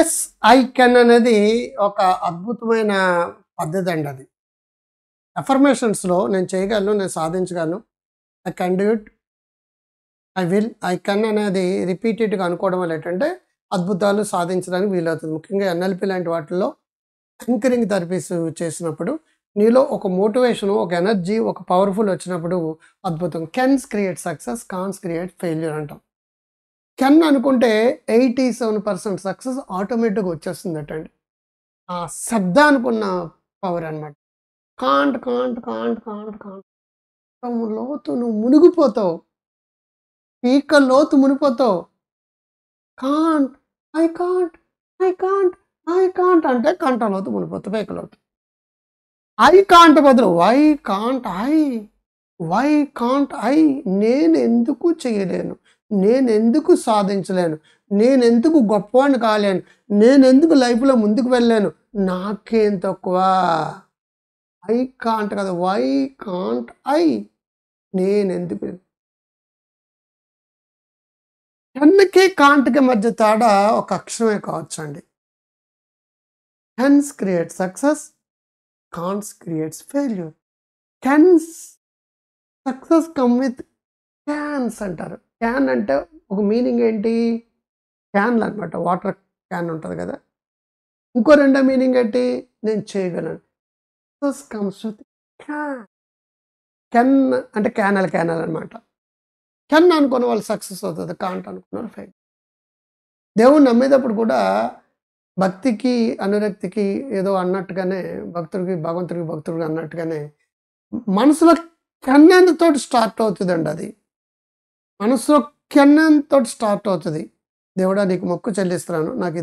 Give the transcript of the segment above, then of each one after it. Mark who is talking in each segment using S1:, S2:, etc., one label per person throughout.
S1: Yes I can అనేది ఒక అద్భుతమైన పద్ధతి అండి. అది అఫర్మేషన్స్లో నేను చేయగలను, నేను సాధించగలను, I can do it, I will, I can అనేది రిపీటెడ్గా అనుకోవడం వల్ల ఏంటంటే అద్భుతాలు సాధించడానికి వీలవుతుంది. ముఖ్యంగా ఎన్ఎల్పి లాంటి వాటిల్లో యాంకరింగ్ థెరపీస్ చేసినప్పుడు నీలో ఒక మోటివేషన్, ఒక ఎనర్జీ, ఒక పవర్ఫుల్ వచ్చినప్పుడు అద్భుతం. Cans create success, can'ts create failure అంటాం. కెన్ అనుకుంటే 87% సక్సెస్ ఆటోమేటిక్గా వచ్చేస్తుందటండి. ఆ శబ్దానుకున్న పవర్ అనమాట. Can't can't can't can't can't లోతు నువ్వు మునిగిపోతావు, పీక లోతు మునిగిపోతావు. Can't, I can't, I can't, I can't అంటే కంట లోతు మునిగిపోతావు, పీక లోతు. ఐ కాంట్ బదులు why can't I, why can't I, నేను ఎందుకు చేయలేను, నేను ఎందుకు సాధించలేను, నేను ఎందుకు గొప్పవాడిని కాలేను, నేను ఎందుకు లైఫ్లో ముందుకు వెళ్ళలేను, నాకేం తక్కువ. ఐ కాంట్ కదా, వై కాంట్ ఐ, నేను ఎందుకు. కెన్కి కాంట్కి మధ్య తేడా ఒక అక్షరమే కావచ్చు అండి. Cans create success, can'ts creates failure. Cans success come with cans అంటారు. క్యాన్ అంటే ఒక మీనింగ్ ఏంటి, క్యాన్లు అనమాట, వాటర్ క్యాన్ ఉంటుంది కదా. ఇంకో రెండో మీనింగ్ ఏంటి, నేను చేయగలను. Success comes with can. Can అంటే క్యానల్ క్యానల్ అనమాట. కెన్ అనుకున్న వాళ్ళు సక్సెస్ అవుతుంది, కాంట్ అనుకున్న వాళ్ళు ఫెయిల్. దేవుణ్ణి నమ్మేటప్పుడు కూడా భక్తికి అనురక్తికి ఏదో అన్నట్టుగానే, భగవంతుడికి భక్తుడికి అన్నట్టుగానే మనసులో కెన్నంతో స్టార్ట్ అవుతుందండి. అది మనసులో కెన్నంతో స్టార్ట్ అవుతుంది. దేవుడా నీకు మొక్కు చెల్లిస్తున్నాను, నాకు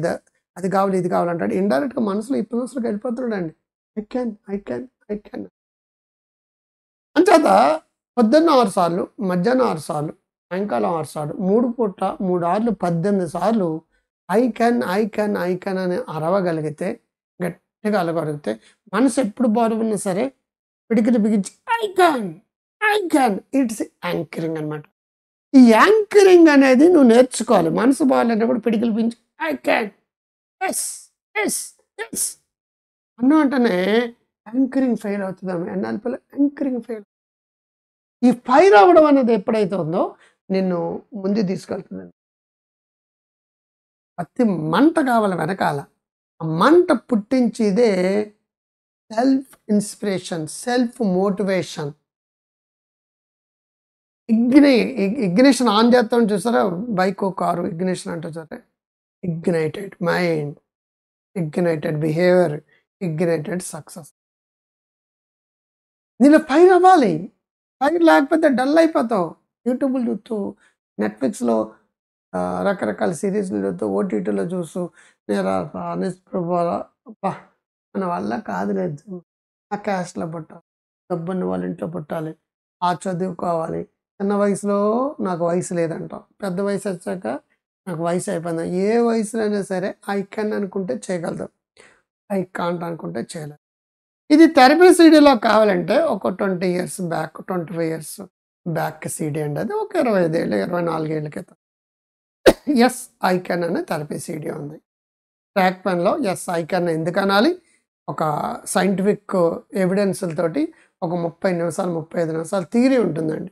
S1: అది కావాలి, ఇది కావాలంటాడు. ఇండైరెక్ట్గా మనసులో మనసులోకి వెళ్ళిపోతున్నాడండి. I can, I can, I can. అంచేత పొద్దున్న 6 సార్లు, మధ్యాహ్నం 6 సార్లు, సాయంకాలం 6 సార్లు, 3 పూట్ల 3 ఆర్లు 18 సార్లు I can, I can, I can అని అరవగలిగితే, గట్టిగా అలగలిగితే, మనసు ఎప్పుడు బాగున్నా సరే పిడికిలు బిగించి I can, I can, it's anchoring అనమాట. ఈ యాంకరింగ్ అనేది నువ్వు నేర్చుకోవాలి. మనసు బాగాలేనప్పుడు పిడికిలు బిగించి I can, yes yes yes అన్న వెంటనే యాంకరింగ్ ఫెయిల్ అవుతుందాము. ఎన్ఎల్పిలో యాంకరింగ్ ఫెయిల్. ఈ ఫైర్ అవ్వడం అనేది ఎప్పుడైతే ఉందో నిన్ను ముందు తీసుకెళ్తుందండి. ప్రతి మంట కావాలి వెనకాల. ఆ మంట పుట్టించేదే self inspiration, self motivation. Ignition on చేస్తామని చూసారా, బైక్ కారు ఇగ్నిషన్ అంటే సరే, ignited mind, ignited behaviour, ignited success. నీలో ఫైర్ అవ్వాలి. ఫైర్ లేకపోతే డల్ అయిపోతావు. యూట్యూబ్లు చూస్తూ, నెట్ఫ్లిక్స్లో రకరకాల సిరీస్లు చూస్తూ, ఓటీటీలో చూస్తూ నిరాశ, నిస్పృహ, మన వల్ల కాదు. లేదు, ఆ క్యాస్ట్లో పుట్టాలి, డబ్బున్న వాళ్ళ ఇంట్లో పుట్టాలి, ఆ చదువుకోవాలి. చిన్న వయసులో నాకు వయసు లేదంటాం, పెద్ద వయసు వచ్చాక నాకు వయసు అయిపోయింది. ఏ వయసులో అయినా సరే ఐ కెన్ అనుకుంటే చేయగలుగుతాం, ఐ కాంట్ అనుకుంటే చేయలేదు. ఇది థెరపీ సీడీలో కావాలంటే ఒక 20 years back, 25 years back CD అండి. అది ఒక 25 ఏళ్ళు, 24 ఏళ్ళ క్రితం ఎస్ ఐ కెన్ అనే థెరపీ సీడీ ఉంది. ట్రాక్ పెన్లో ఎస్ ఐ కెన్ ఎందుకు అనాలి, ఒక సైంటిఫిక్ ఎవిడెన్స్లతోటి ఒక 30 నిమిషాలు, 35 నిమిషాలు థియరీ ఉంటుందండి.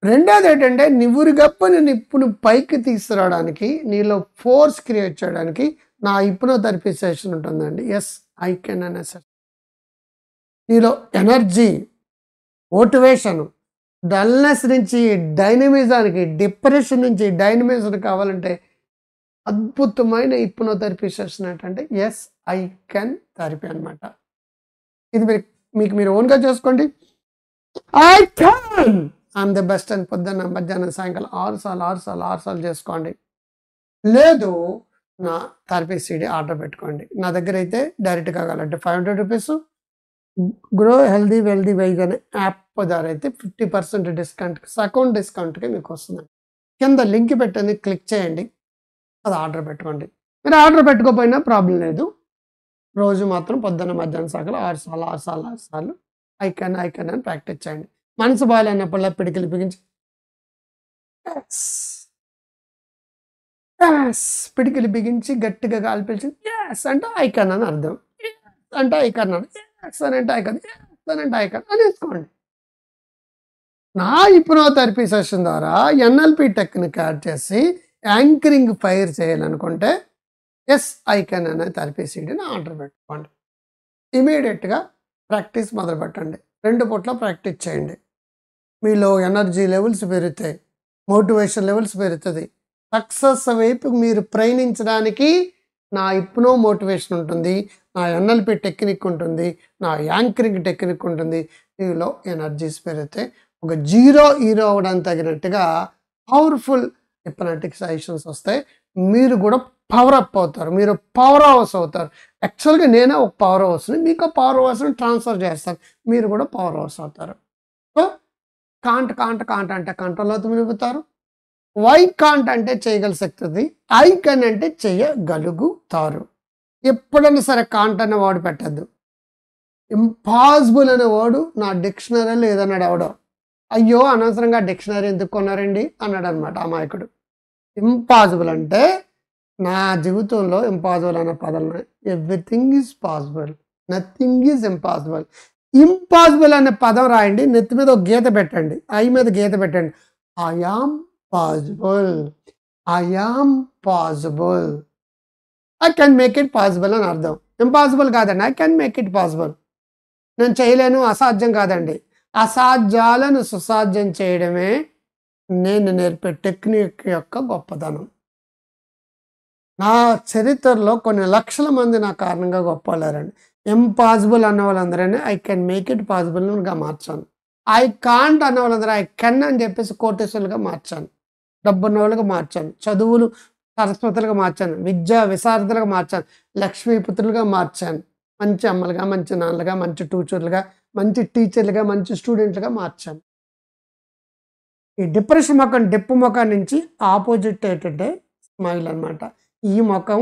S1: రెండోది ఏంటంటే నివురుగప్పని నిప్పును పైకి తీసుకురావడానికి, నీలో ఫోర్స్ క్రియేట్ చేయడానికి నా హిప్నోథెరపీ సెషన్ ఉంటుందండి. ఎస్ ఐ కెన్ అనే సెషన్. నీలో ఎనర్జీ, మోటివేషన్, డల్నెస్ నుంచి డైనమిజానికి, డిప్రెషన్ నుంచి డైనమిజం కావాలంటే అద్భుతమైన హిప్నోథెరపీ సెషన్ ఏంటంటే ఎస్ ఐ కెన్ థెరపీ అనమాట. ఇది మీకు మీరు ఓన్గా చేసుకోండి. I can, I'm the best అని పొద్దున్న, మధ్యాహ్నం, సాయంకాలం 6 సార్లు చేసుకోండి. లేదు నా థెరపీ సీడీ ఆర్డర్ పెట్టుకోండి. నా దగ్గర అయితే డైరెక్ట్గా కావాలంటే 500 rupees, grow healthy wealthy wise అనే యాప్ ద్వారా అయితే 50% డిస్కౌంట్, సగం డిస్కౌంట్కి మీకు వస్తుందండి. కింద లింక్ పెట్టండి, క్లిక్ చేయండి, అది ఆర్డర్ పెట్టుకోండి. మీరు ఆర్డర్ పెట్టుకోకపోయినా ప్రాబ్లం లేదు. రోజు మాత్రం పొద్దున్న, మధ్యాహ్నం, సాయంకాలం 6 సార్లు ఐ కెన్ అని ప్రాక్టీస్ చేయండి. మనసు బాగాలేనప్పుడు పిడికిలు బిగించి యాస్ పిడికిలి బిగించి గట్టిగా గాలి పీల్చి యాస్ అంటే ఐ కెన్ అని అర్థం. అంటే ఐ కెన్ అని, యాస్ అని అంటే ఐ కెన్, యాస్ అని అంటే ఐ కెన్ అని వేసుకోండి. నా హిప్నోథెరపీ సెషన్ ద్వారా ఎన్ఎల్పి టెక్నిక్ యాడ్ చేసి యాంకరింగ్ ఫైర్ చేయాలనుకుంటే ఎస్ ఐ కెన్ అనే థెరపీ సీడీని ఆర్డర్ పెట్టుకోండి. ఇమీడియట్గా ప్రాక్టీస్ మొదలుపెట్టండి. 2 పూట్ల ప్రాక్టీస్ చేయండి. మీలో ఎనర్జీ లెవెల్స్ పెరుగుతాయి, మోటివేషన్ లెవెల్స్ పెరుగుతుంది. సక్సెస్ వైపు మీరు ప్రయాణించడానికి నా హిప్నో మోటివేషన్ ఉంటుంది, నా ఎన్ఎల్పి టెక్నిక్ ఉంటుంది, నా యాంకరింగ్ టెక్నిక్ ఉంటుంది. మీలో ఎనర్జీస్ పెరుగుతాయి. ఒక జీరో హీరో అవ్వడానికి తగినట్టుగా పవర్ఫుల్ హిప్నటిక్ సజెషన్స్ వస్తాయి. మీరు కూడా పవర్ అప్ అవుతారు, మీరు పవర్ హౌస్ అవుతారు. యాక్చువల్గా నేనే ఒక పవర్ హౌస్ని, మీకు పవర్ హౌస్ని ట్రాన్స్ఫర్ చేస్తాను, మీరు కూడా పవర్ హౌస్ అవుతారు. సో కాంట్ అంటే కంట్రోల్తో నిలుపుతారు. వై కాంట్ అంటే చేయగల శక్తి ఉంది, ఐ కెన్ అంటే చేయగలుగుతారు. ఎప్పుడైనా సరే కాంట్ అనే వర్డ్ పెట్టద్దు. ఇంపాసిబుల్ అనే వర్డు నా డిక్షనరీలో ఏదన్నాడు ఎవడో, అయ్యో అనవసరంగా డిక్షనరీ ఎందుకు కొన్నారండి అన్నాడు అనమాట అమాయకుడు. ఇంపాసిబుల్ అంటే నా జీవితంలో ఇంపాసిబుల్ అనే పదం, everything is possible, nothing is impossible. Impossible అనే పదం రాయండి, నెత్తి మీద ఒక గీత పెట్టండి, ఐ మీద గీత పెట్టండి. I am possible, I am possible, I can make it possible అని అర్థం. ఇంపాసిబుల్ కాదండి, I can make it possible. నేను చేయలేను, అసాధ్యం కాదండి. అసాధ్యాలను సుసాధ్యం చేయడమే నేను నేర్పే టెక్నిక్ యొక్క గొప్పతనం. నా చరిత్రలో కొన్ని లక్షల మంది నా కారణంగా గొప్పవాళ్ళారండి. ఇంపాసిబుల్ అన్న వాళ్ళందరూ ఐ కెన్ మేక్ ఇట్ పాసిబుల్గా మార్చాను. ఐ కాంట్ అన్న వాళ్ళందరూ ఐ కెన్ అని చెప్పేసి కోటేశ్వరులుగా మార్చాను, డబ్బున్న వాళ్ళుగా మార్చాను, చదువులు సరస్వతులుగా మార్చాను, విద్యా విశారదులుగా మార్చాను, లక్ష్మీపుత్రులుగా మార్చాను, మంచి అమ్మలుగా, మంచి నాన్నలుగా, మంచి ట్యూచర్లుగా, మంచి టీచర్లుగా, మంచి స్టూడెంట్లుగా మార్చాను. ఈ డిప్రెషన్ ముఖం, డెప్పు ముఖం నుంచి ఆపోజిట్ ఏంటంటే స్మైల్ అనమాట. ఈ ముఖం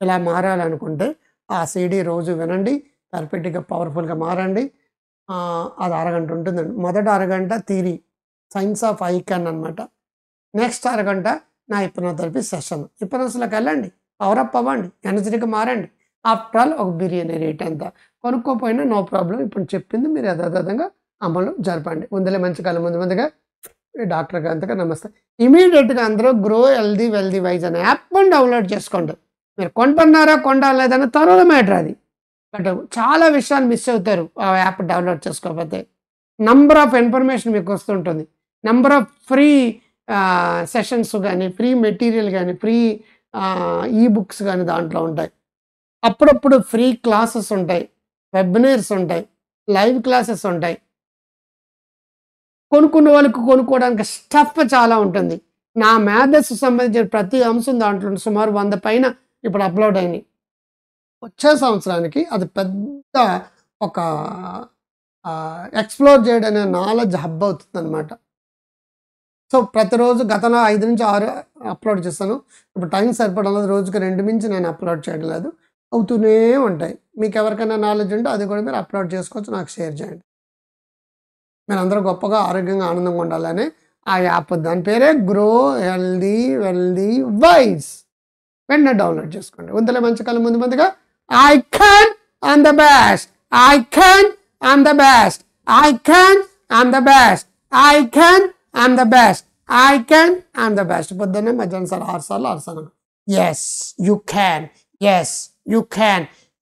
S1: ఇలా మారాలనుకుంటే ఆ సీడీ రోజు వినండి, థెరపీటిక్గా పవర్ఫుల్గా మారండి. అది అరగంట ఉంటుందండి. మొదటి అరగంట theory, science of I can అనమాట. నెక్స్ట్ అరగంట నా హిప్నోథెరపీ సెషన్. హిప్నోస్లోకి వెళ్ళండి, పవరప్ అవ్వండి, ఎనర్జీగా మారండి. ఆఫ్టర్ ఆల్ ఒక బిర్యానీ రేట్ ఎంత కొనుక్కోపోయినా నో ప్రాబ్లం. ఇప్పుడు చెప్పింది మీరు యథాతథంగా అమలు జరపండి. ముందులే మంచి కాలం ముందుగా డాక్టర్ గారికి నమస్తే. ఇమీడియట్గా అందరూ గ్రో హెల్దీ వెల్దీ వైజ్ అనే యాప్ని డౌన్లోడ్ చేసుకోండి. మీరు కొంటున్నారా కొండలేదని త్వరలో మ్యాటర్ అది. బట్ చాలా విషయాలు మిస్ అవుతారు ఆ యాప్ డౌన్లోడ్ చేసుకోకపోతే. నంబర్ ఆఫ్ ఇన్ఫర్మేషన్ మీకు వస్తుంటుంది, నంబర్ ఆఫ్ ఫ్రీ సెషన్స్ కానీ, ఫ్రీ మెటీరియల్ కానీ, ఫ్రీ ఈ బుక్స్ కానీ దాంట్లో ఉంటాయి. అప్పుడప్పుడు ఫ్రీ క్లాసెస్ ఉంటాయి, వెబినార్స్ ఉంటాయి, లైవ్ క్లాసెస్ ఉంటాయి. కొనుక్కున్న వాళ్ళకి కొనుక్కోవడానికి స్టఫ్ చాలా ఉంటుంది. నా మేధస్సు సంబంధించిన ప్రతి అంశం దాంట్లో సుమారు 100 పైన ఇప్పుడు అప్లోడ్ అయినాయి. వచ్చే సంవత్సరానికి అది పెద్ద ఒక ఎక్స్ప్లోర్ చేయడం అనే నాలెడ్జ్ హబ్ అవుతుంది అనమాట. సో ప్రతిరోజు గతంలో 5 నుంచి 6 అప్లోడ్ చేస్తాను. ఇప్పుడు టైం సరిపడం లేదు, రోజుకి 2 మించి నేను అప్లోడ్ చేయడం లేదు. అవుతూనే ఉంటాయి. మీకు ఎవరికైనా నాలెడ్జ్ ఉంటే అది కూడా మీరు అప్లోడ్ చేసుకోవచ్చు, నాకు షేర్ చేయండి. మీరు అందరూ గొప్పగా ఆరోగ్యంగా ఆనందంగా ఉండాలని ఆ యాప్, దాని పేరే గ్రో హెల్దీ వెల్దీ వైజ్. వెంటనే డౌన్లోడ్ చేసుకోండి. ఉందలే మంచి కాలం ముందుగా I can I'm the best, I can I'm the best, I can I'm the best, I can I'm the best, I can I'm the best. పొద్దున్నే మధ్యాహ్నం సార్ 6 సార్లు 6 సార్లు yes you can, yes you can,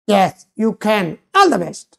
S1: yes you can, all the best.